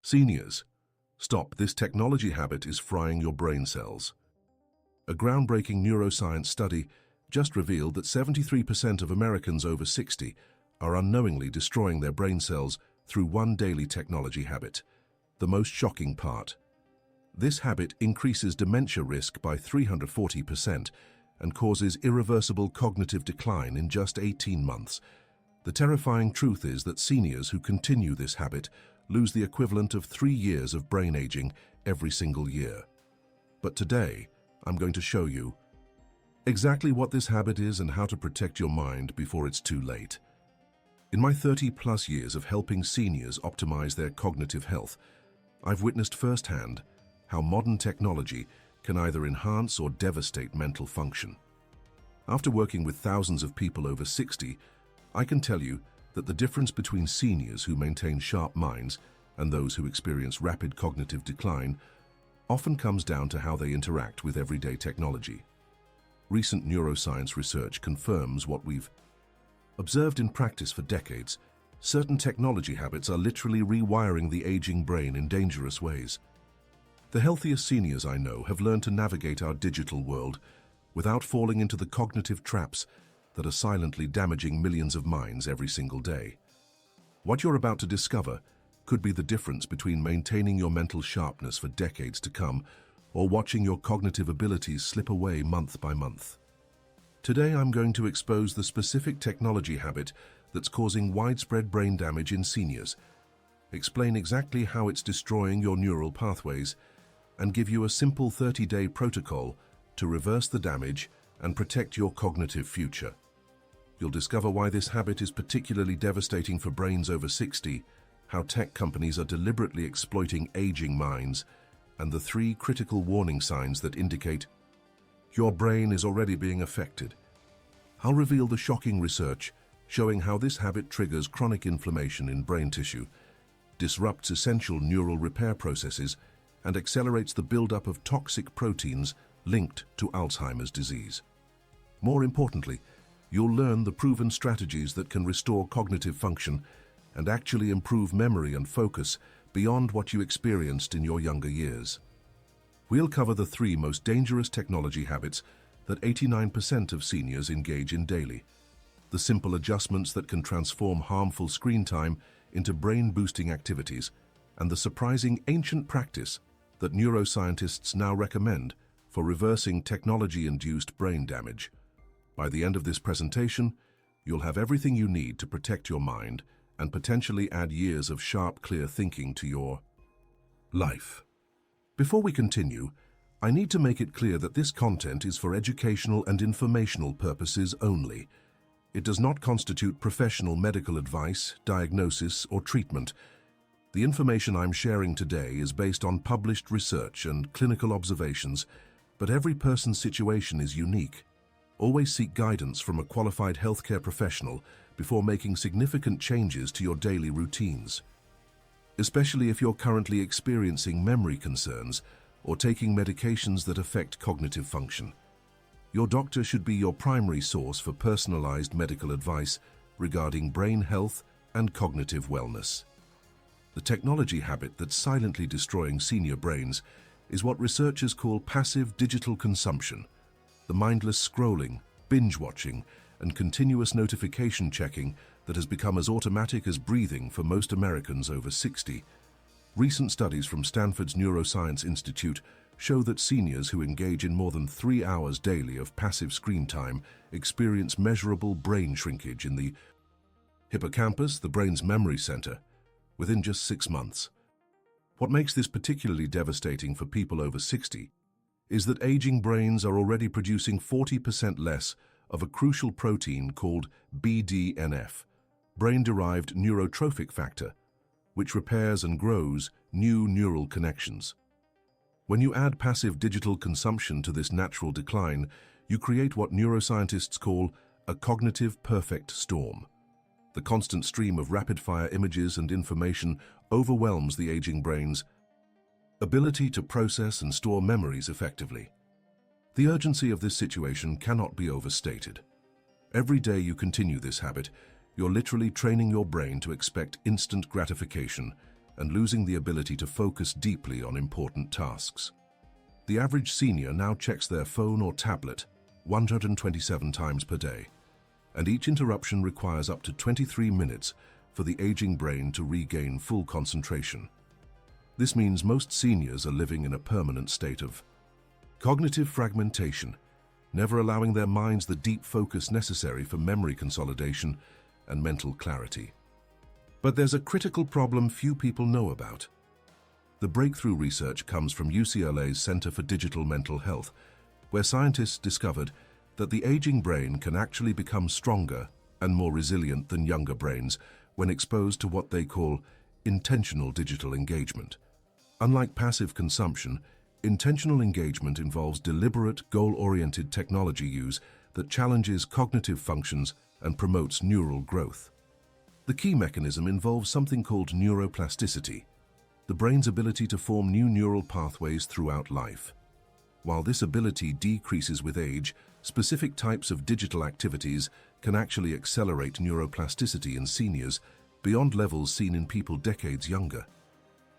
Seniors, stop, this technology habit is frying your brain cells. A groundbreaking neuroscience study just revealed that 73% of Americans over 60 are unknowingly destroying their brain cells through one daily technology habit. The most shocking part: this habit increases dementia risk by 340% and causes irreversible cognitive decline in just 18 months. The terrifying truth is that seniors who continue this habit lose the equivalent of 3 years of brain aging every single year. But today, I'm going to show you exactly what this habit is and how to protect your mind before it's too late. In my 30-plus years of helping seniors optimize their cognitive health, I've witnessed firsthand how modern technology can either enhance or devastate mental function. After working with thousands of people over 60, I can tell you that the difference between seniors who maintain sharp minds and those who experience rapid cognitive decline often comes down to how they interact with everyday technology. Recent neuroscience research confirms what we've observed in practice for decades. Certain technology habits are literally rewiring the aging brain in dangerous ways. The healthiest seniors I know have learned to navigate our digital world without falling into the cognitive traps that are silently damaging millions of minds every single day. What you're about to discover could be the difference between maintaining your mental sharpness for decades to come or watching your cognitive abilities slip away month by month. Today I'm going to expose the specific technology habit that's causing widespread brain damage in seniors, explain exactly how it's destroying your neural pathways, and give you a simple 30-day protocol to reverse the damage and protect your cognitive future. You'll discover why this habit is particularly devastating for brains over 60, how tech companies are deliberately exploiting aging minds, and the 3 critical warning signs that indicate your brain is already being affected. I'll reveal the shocking research showing how this habit triggers chronic inflammation in brain tissue, disrupts essential neural repair processes, and accelerates the buildup of toxic proteins linked to Alzheimer's disease. More importantly, you'll learn the proven strategies that can restore cognitive function and actually improve memory and focus beyond what you experienced in your younger years. We'll cover the 3 most dangerous technology habits that 89% of seniors engage in daily, the simple adjustments that can transform harmful screen time into brain-boosting activities, and the surprising ancient practice that neuroscientists now recommend for reversing technology-induced brain damage. By the end of this presentation, you'll have everything you need to protect your mind and potentially add years of sharp, clear thinking to your life. Before we continue, I need to make it clear that this content is for educational and informational purposes only. It does not constitute professional medical advice, diagnosis, or treatment. The information I'm sharing today is based on published research and clinical observations, but every person's situation is unique. Always seek guidance from a qualified healthcare professional before making significant changes to your daily routines, especially if you're currently experiencing memory concerns or taking medications that affect cognitive function. Your doctor should be your primary source for personalized medical advice regarding brain health and cognitive wellness. The technology habit that's silently destroying senior brains is what researchers call passive digital consumption. The mindless scrolling, binge-watching, and continuous notification checking that has become as automatic as breathing for most Americans over 60. Recent studies from Stanford's Neuroscience Institute show that seniors who engage in more than 3 hours daily of passive screen time experience measurable brain shrinkage in the hippocampus, the brain's memory center, within just 6 months. What makes this particularly devastating for people over 60 is that aging brains are already producing 40% less of a crucial protein called BDNF, brain-derived neurotrophic factor, which repairs and grows new neural connections. When you add passive digital consumption to this natural decline, you create what neuroscientists call a cognitive perfect storm. The constant stream of rapid-fire images and information overwhelms the aging brain's ability to process and store memories effectively. The urgency of this situation cannot be overstated. Every day you continue this habit, you're literally training your brain to expect instant gratification and losing the ability to focus deeply on important tasks. The average senior now checks their phone or tablet 127 times per day, and each interruption requires up to 23 minutes for the aging brain to regain full concentration. This means most seniors are living in a permanent state of cognitive fragmentation, never allowing their minds the deep focus necessary for memory consolidation and mental clarity. But there's a critical problem few people know about. The breakthrough research comes from UCLA's Center for Digital Mental Health, where scientists discovered that the aging brain can actually become stronger and more resilient than younger brains when exposed to what they call intentional digital engagement. Unlike passive consumption, intentional engagement involves deliberate, goal-oriented technology use that challenges cognitive functions and promotes neural growth. The key mechanism involves something called neuroplasticity, the brain's ability to form new neural pathways throughout life. While this ability decreases with age, specific types of digital activities can actually accelerate neuroplasticity in seniors beyond levels seen in people decades younger.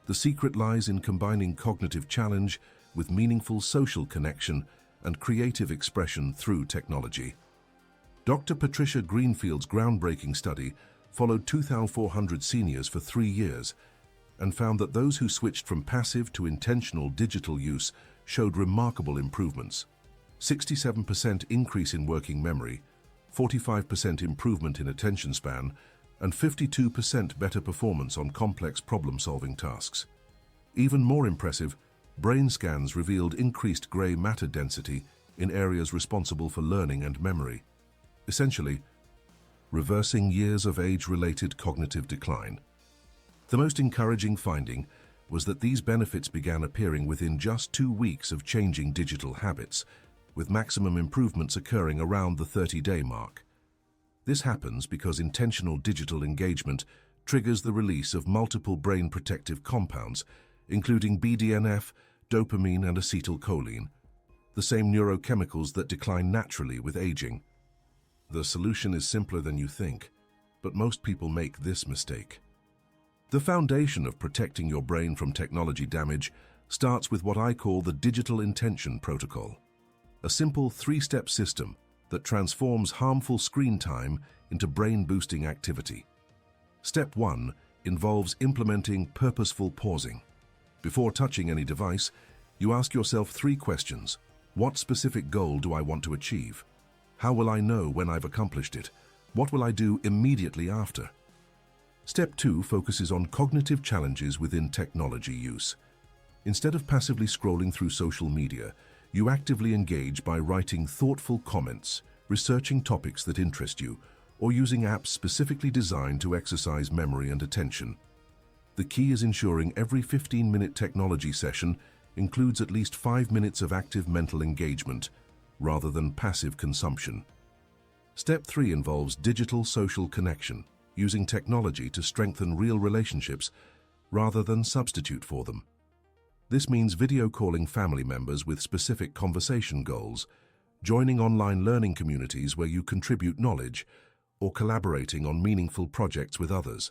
The secret lies in combining cognitive challenge with meaningful social connection and creative expression through technology. Dr. Patricia Greenfield's groundbreaking study followed 2,400 seniors for 3 years and found that those who switched from passive to intentional digital use showed remarkable improvements. 67% increase in working memory, 45% improvement in attention span, and 52% better performance on complex problem-solving tasks. Even more impressive, brain scans revealed increased gray matter density in areas responsible for learning and memory, essentially reversing years of age-related cognitive decline. The most encouraging finding was that these benefits began appearing within just 2 weeks of changing digital habits, with maximum improvements occurring around the 30-day mark. This happens because intentional digital engagement triggers the release of multiple brain protective compounds, including BDNF, dopamine, and acetylcholine, the same neurochemicals that decline naturally with aging. The solution is simpler than you think, but most people make this mistake. The foundation of protecting your brain from technology damage starts with what I call the digital intention protocol, a simple 3-step system that transforms harmful screen time into brain-boosting activity. Step 1 involves implementing purposeful pausing. Before touching any device, you ask yourself 3 questions. What specific goal do I want to achieve? How will I know when I've accomplished it? What will I do immediately after? Step 2 focuses on cognitive challenges within technology use. Instead of passively scrolling through social media, you actively engage by writing thoughtful comments, researching topics that interest you, or using apps specifically designed to exercise memory and attention. The key is ensuring every 15-minute technology session includes at least 5 minutes of active mental engagement, rather than passive consumption. Step 3 involves digital social connection, using technology to strengthen real relationships rather than substitute for them. This means video calling family members with specific conversation goals, joining online learning communities where you contribute knowledge, or collaborating on meaningful projects with others.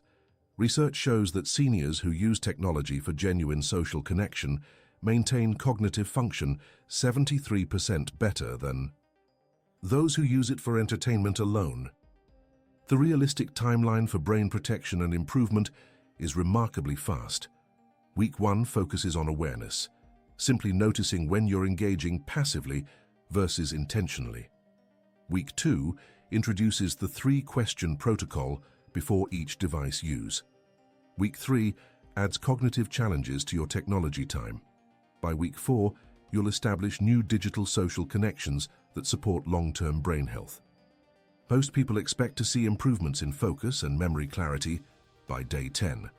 Research shows that seniors who use technology for genuine social connection maintain cognitive function 73% better than those who use it for entertainment alone. The realistic timeline for brain protection and improvement is remarkably fast. Week 1 focuses on awareness, simply noticing when you're engaging passively versus intentionally. Week 2 introduces the 3-question protocol before each device use. Week 3 adds cognitive challenges to your technology time. By week 4, you'll establish new digital social connections that support long-term brain health. Most people expect to see improvements in focus and memory clarity by day 10,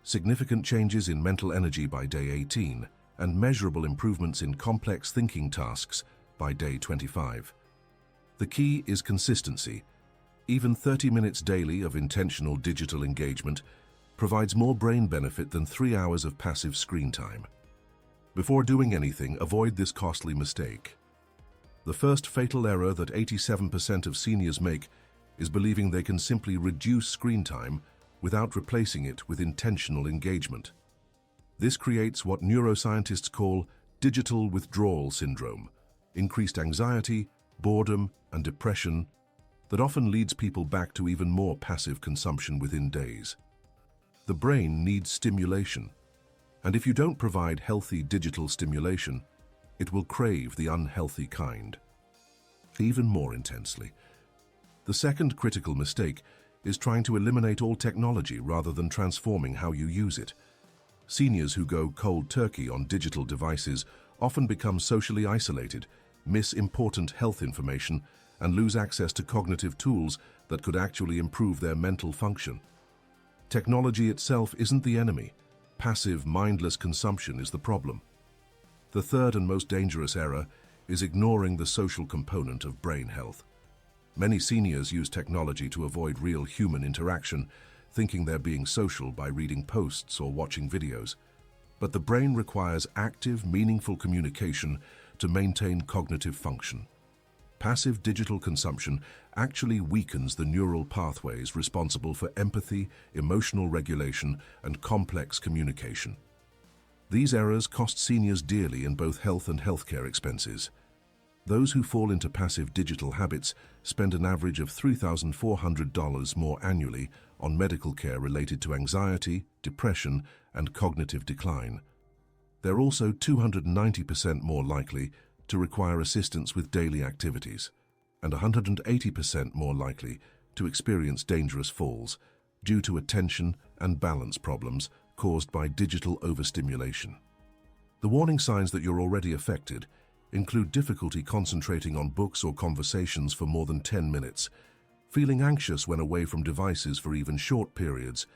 significant changes in mental energy by day 18, and measurable improvements in complex thinking tasks by day 25. The key is consistency. Even 30 minutes daily of intentional digital engagement provides more brain benefit than 3 hours of passive screen time. Before doing anything, avoid this costly mistake. The first fatal error that 87% of seniors make is believing they can simply reduce screen time without replacing it with intentional engagement. This creates what neuroscientists call digital withdrawal syndrome, increased anxiety, boredom, and depression that often leads people back to even more passive consumption within days. The brain needs stimulation, and if you don't provide healthy digital stimulation, it will crave the unhealthy kind, even more intensely. The second critical mistake is trying to eliminate all technology rather than transforming how you use it. Seniors who go cold turkey on digital devices often become socially isolated, miss important health information, and lose access to cognitive tools that could actually improve their mental function. Technology itself isn't the enemy. Passive, mindless consumption is the problem. The third and most dangerous error is ignoring the social component of brain health. Many seniors use technology to avoid real human interaction, thinking they're being social by reading posts or watching videos. But the brain requires active, meaningful communication to maintain cognitive function. Passive digital consumption actually weakens the neural pathways responsible for empathy, emotional regulation, and complex communication. These errors cost seniors dearly in both health and healthcare expenses. Those who fall into passive digital habits spend an average of $3,400 more annually on medical care related to anxiety, depression, and cognitive decline. They're also 290% more likely to require assistance with daily activities, and 180% more likely to experience dangerous falls due to attention and balance problems caused by digital overstimulation. The warning signs that you're already affected include difficulty concentrating on books or conversations for more than 10 minutes, feeling anxious when away from devices for even short periods,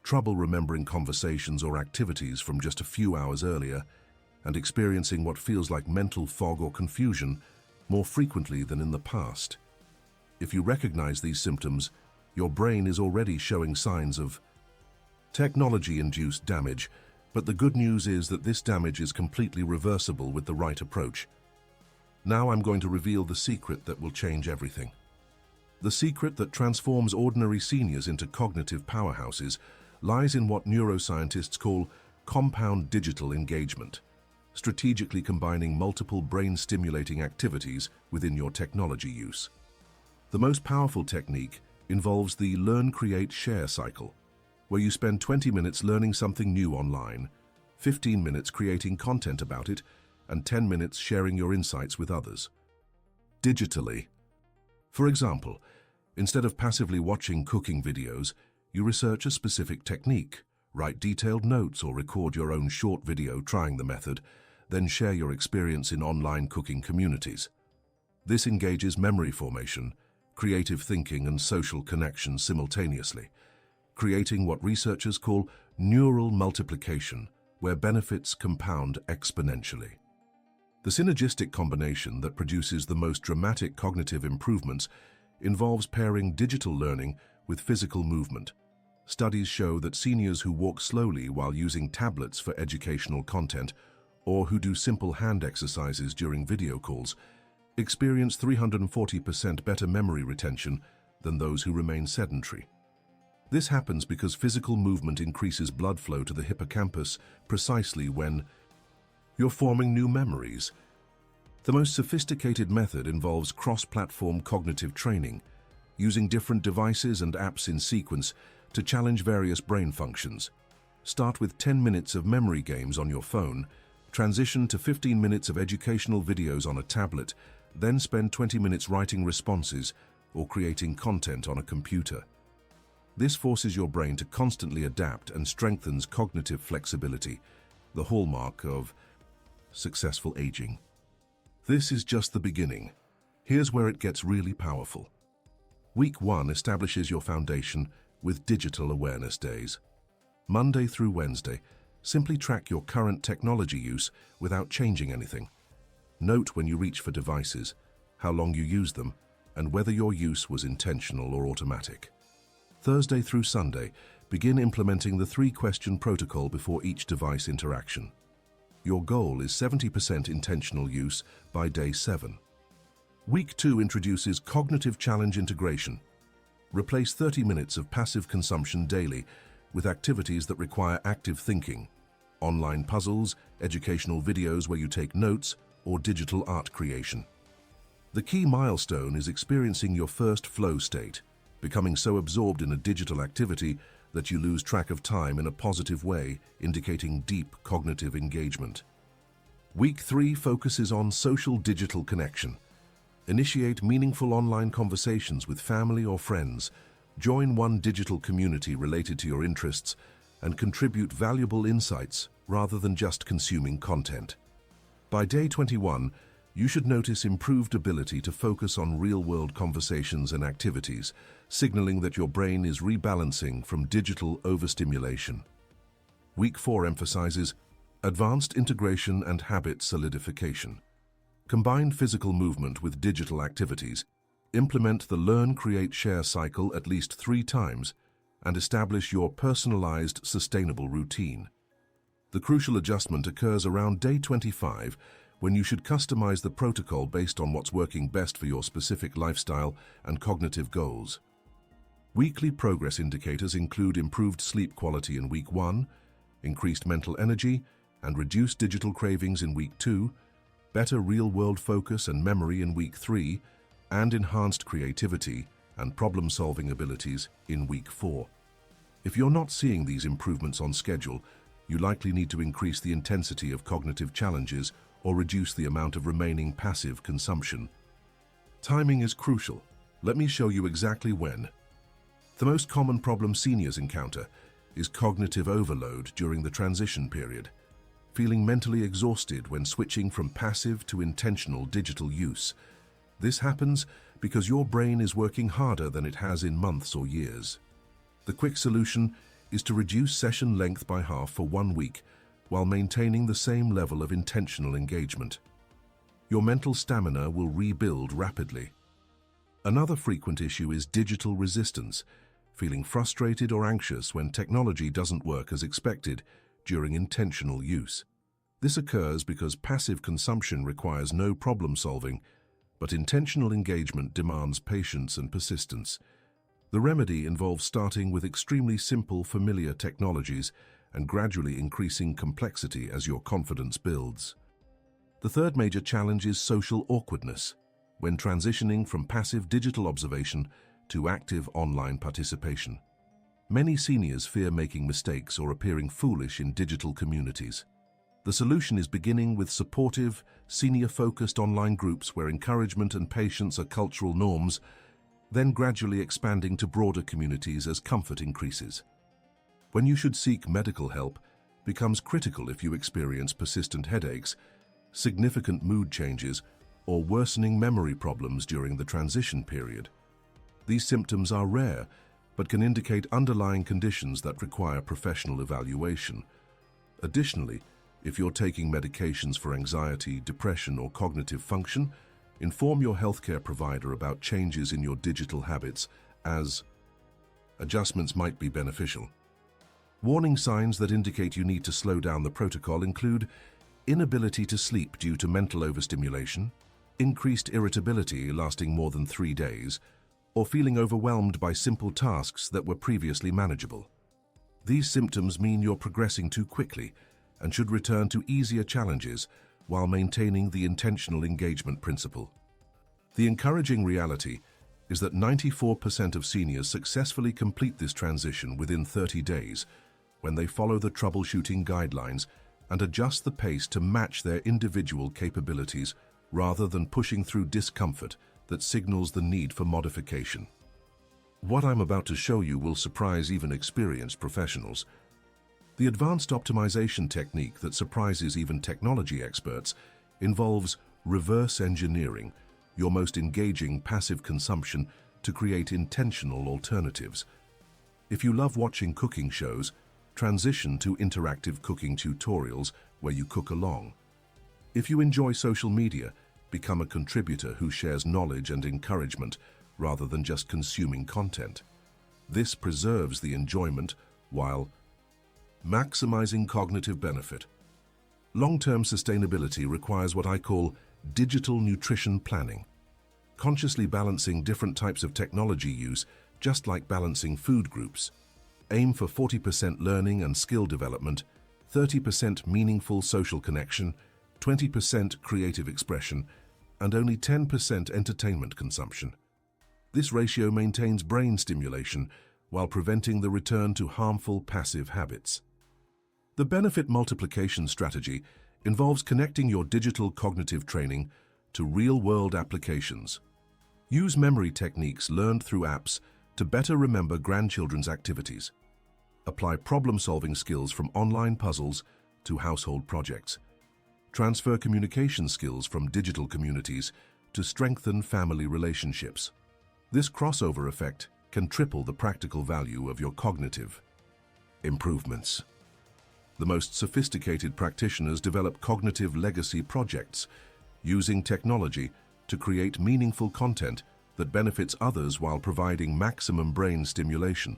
trouble remembering conversations or activities from just a few hours earlier, and experiencing what feels like mental fog or confusion more frequently than in the past. If you recognize these symptoms, your brain is already showing signs of technology-induced damage, but the good news is that this damage is completely reversible with the right approach. Now I'm going to reveal the secret that will change everything. The secret that transforms ordinary seniors into cognitive powerhouses lies in what neuroscientists call compound digital engagement, strategically combining multiple brain-stimulating activities within your technology use. The most powerful technique involves the learn, create, share cycle, where you spend 20 minutes learning something new online, 15 minutes creating content about it, and 10 minutes sharing your insights with others. Digitally. For example, instead of passively watching cooking videos, you research a specific technique, write detailed notes or record your own short video trying the method, then share your experience in online cooking communities. This engages memory formation, creative thinking, and social connection simultaneously, creating what researchers call neural multiplication, where benefits compound exponentially. The synergistic combination that produces the most dramatic cognitive improvements involves pairing digital learning with physical movement. Studies show that seniors who walk slowly while using tablets for educational content or who do simple hand exercises during video calls experience 340% better memory retention than those who remain sedentary. This happens because physical movement increases blood flow to the hippocampus precisely when you're forming new memories. The most sophisticated method involves cross-platform cognitive training, using different devices and apps in sequence to challenge various brain functions. Start with 10 minutes of memory games on your phone, transition to 15 minutes of educational videos on a tablet, then spend 20 minutes writing responses or creating content on a computer. This forces your brain to constantly adapt and strengthens cognitive flexibility, the hallmark of successful aging. This is just the beginning. Here's where it gets really powerful. Week 1 establishes your foundation with digital awareness days. Monday through Wednesday, simply track your current technology use without changing anything. Note when you reach for devices, how long you use them, and whether your use was intentional or automatic. Thursday through Sunday, begin implementing the 3-question protocol before each device interaction. Your goal is 70% intentional use by day 7. Week 2 introduces cognitive challenge integration. Replace 30 minutes of passive consumption daily with activities that require active thinking, online puzzles, educational videos where you take notes, or digital art creation. The key milestone is experiencing your first flow state, becoming so absorbed in a digital activity that you lose track of time in a positive way, indicating deep cognitive engagement. Week 3 focuses on social digital connection. Initiate meaningful online conversations with family or friends, join one digital community related to your interests, and contribute valuable insights rather than just consuming content. By day 21, you should notice improved ability to focus on real-world conversations and activities, signaling that your brain is rebalancing from digital overstimulation. Week 4 emphasizes advanced integration and habit solidification. Combine physical movement with digital activities, implement the Learn, Create, Share cycle at least 3 times, and establish your personalized, sustainable routine. The crucial adjustment occurs around day 25, when you should customize the protocol based on what's working best for your specific lifestyle and cognitive goals. Weekly progress indicators include improved sleep quality in week 1, increased mental energy, and reduced digital cravings in week 2, better real-world focus and memory in week 3, and enhanced creativity and problem-solving abilities in week 4. If you're not seeing these improvements on schedule, you likely need to increase the intensity of cognitive challenges or reduce the amount of remaining passive consumption. Timing is crucial. Let me show you exactly when. The most common problem seniors encounter is cognitive overload during the transition period, feeling mentally exhausted when switching from passive to intentional digital use. This happens because your brain is working harder than it has in months or years. The quick solution is to reduce session length by half for 1 week while maintaining the same level of intentional engagement. Your mental stamina will rebuild rapidly. Another frequent issue is digital resistance, feeling frustrated or anxious when technology doesn't work as expected during intentional use. This occurs because passive consumption requires no problem solving, but intentional engagement demands patience and persistence. The remedy involves starting with extremely simple, familiar technologies and gradually increasing complexity as your confidence builds. The third major challenge is social awkwardness, when transitioning from passive digital observation to active online participation. Many seniors fear making mistakes or appearing foolish in digital communities. The solution is beginning with supportive, senior-focused online groups where encouragement and patience are cultural norms, then gradually expanding to broader communities as comfort increases. When you should seek medical help becomes critical if you experience persistent headaches, significant mood changes, or worsening memory problems during the transition period. These symptoms are rare, but can indicate underlying conditions that require professional evaluation. Additionally, if you're taking medications for anxiety, depression, or cognitive function, inform your healthcare provider about changes in your digital habits, as adjustments might be beneficial. Warning signs that indicate you need to slow down the protocol include inability to sleep due to mental overstimulation, increased irritability lasting more than 3 days, or feeling overwhelmed by simple tasks that were previously manageable. These symptoms mean you're progressing too quickly and should return to easier challenges while maintaining the intentional engagement principle. The encouraging reality is that 94% of seniors successfully complete this transition within 30 days when they follow the troubleshooting guidelines and adjust the pace to match their individual capabilities rather than pushing through discomfort that signals the need for modification. What I'm about to show you will surprise even experienced professionals. The advanced optimization technique that surprises even technology experts involves reverse engineering your most engaging passive consumption to create intentional alternatives. If you love watching cooking shows, transition to interactive cooking tutorials where you cook along. If you enjoy social media, become a contributor who shares knowledge and encouragement rather than just consuming content. This preserves the enjoyment while maximizing cognitive benefit. Long-term sustainability requires what I call digital nutrition planning, consciously balancing different types of technology use just like balancing food groups. Aim for 40% learning and skill development, 30% meaningful social connection, 20% creative expression, and only 10% entertainment consumption. This ratio maintains brain stimulation while preventing the return to harmful passive habits. The benefit multiplication strategy involves connecting your digital cognitive training to real-world applications. Use memory techniques learned through apps to better remember grandchildren's activities. Apply problem-solving skills from online puzzles to household projects. Transfer communication skills from digital communities to strengthen family relationships. This crossover effect can triple the practical value of your cognitive improvements. The most sophisticated practitioners develop cognitive legacy projects, using technology to create meaningful content that benefits others while providing maximum brain stimulation.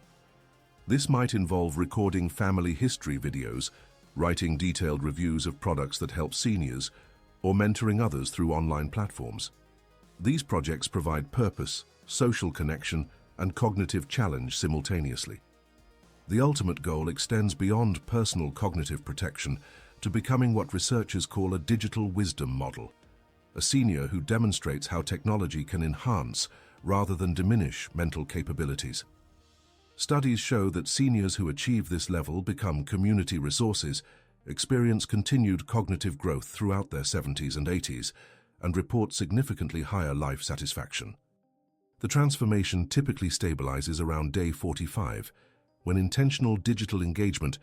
This might involve recording family history videos, writing detailed reviews of products that help seniors, or mentoring others through online platforms. These projects provide purpose, social connection, and cognitive challenge simultaneously. The ultimate goal extends beyond personal cognitive protection to becoming what researchers call a digital wisdom model, a senior who demonstrates how technology can enhance rather than diminish mental capabilities. Studies show that seniors who achieve this level become community resources, experience continued cognitive growth throughout their 70s and 80s, and report significantly higher life satisfaction. The transformation typically stabilizes around day 45, when intentional digital engagement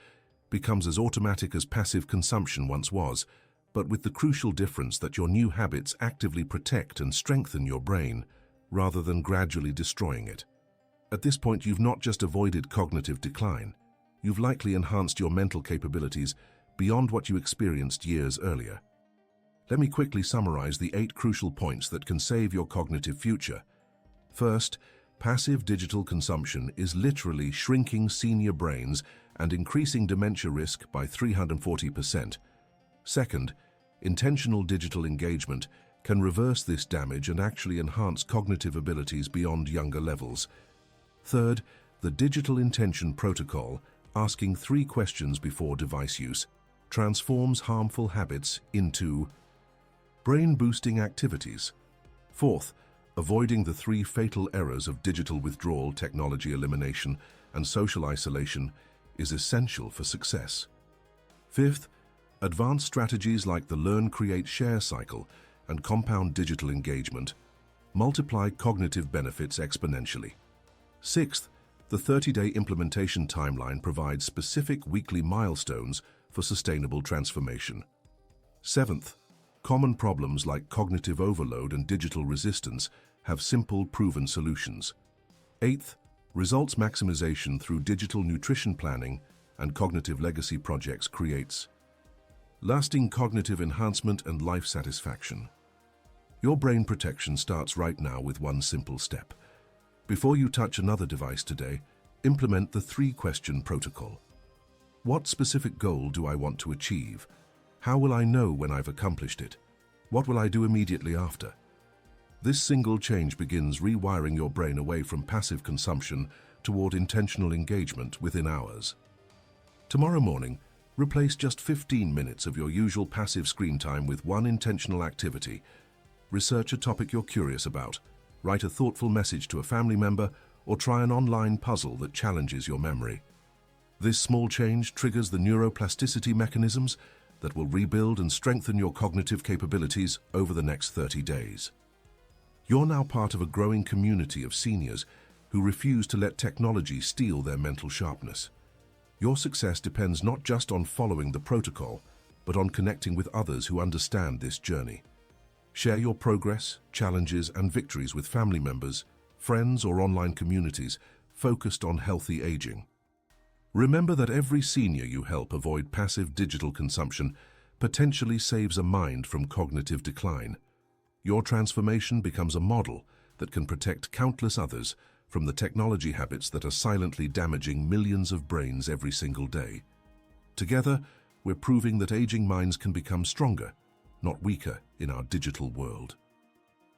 becomes as automatic as passive consumption once was, but with the crucial difference that your new habits actively protect and strengthen your brain, rather than gradually destroying it. At this point, you've not just avoided cognitive decline, you've likely enhanced your mental capabilities beyond what you experienced years earlier. Let me quickly summarize the 8 crucial points that can save your cognitive future. First, passive digital consumption is literally shrinking senior brains and increasing dementia risk by 340%. Second, intentional digital engagement can reverse this damage and actually enhance cognitive abilities beyond younger levels. Third, the digital intention protocol, asking 3 questions before device use, transforms harmful habits into brain-boosting activities. Fourth, avoiding the 3 fatal errors of digital withdrawal, technology elimination, and social isolation is essential for success. Fifth, advanced strategies like the Learn, Create, Share cycle and compound digital engagement multiply cognitive benefits exponentially. Sixth, the 30-day implementation timeline provides specific weekly milestones for sustainable transformation. Seventh, common problems like cognitive overload and digital resistance have simple, proven solutions. Eighth, results maximization through digital nutrition planning and cognitive legacy projects creates lasting cognitive enhancement and life satisfaction. Your brain protection starts right now with one simple step. Before you touch another device today, implement the 3-question protocol. What specific goal do I want to achieve? How will I know when I've accomplished it? What will I do immediately after? This single change begins rewiring your brain away from passive consumption toward intentional engagement within hours. Tomorrow morning, replace just 15 minutes of your usual passive screen time with one intentional activity. Research a topic you're curious about, write a thoughtful message to a family member, or try an online puzzle that challenges your memory. This small change triggers the neuroplasticity mechanisms that will rebuild and strengthen your cognitive capabilities over the next 30 days. You're now part of a growing community of seniors who refuse to let technology steal their mental sharpness. Your success depends not just on following the protocol, but on connecting with others who understand this journey. Share your progress, challenges, and victories with family members, friends, or online communities focused on healthy aging. Remember that every senior you help avoid passive digital consumption potentially saves a mind from cognitive decline. Your transformation becomes a model that can protect countless others from the technology habits that are silently damaging millions of brains every single day. Together, we're proving that aging minds can become stronger, not weaker, in our digital world.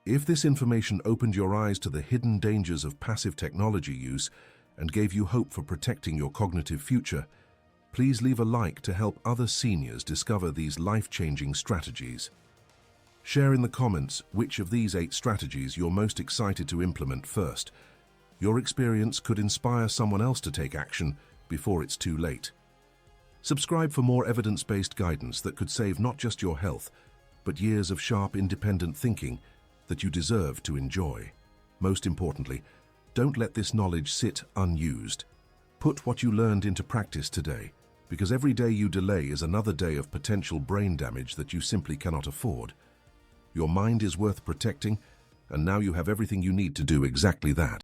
If this information opened your eyes to the hidden dangers of passive technology use and gave you hope for protecting your cognitive future, please leave a like to help other seniors discover these life-changing strategies. Share in the comments which of these 8 strategies you're most excited to implement first. Your experience could inspire someone else to take action before it's too late. Subscribe for more evidence-based guidance that could save not just your health, but years of sharp, independent thinking that you deserve to enjoy. Most importantly, don't let this knowledge sit unused. Put what you learned into practice today, because every day you delay is another day of potential brain damage that you simply cannot afford. Your mind is worth protecting, and now you have everything you need to do exactly that.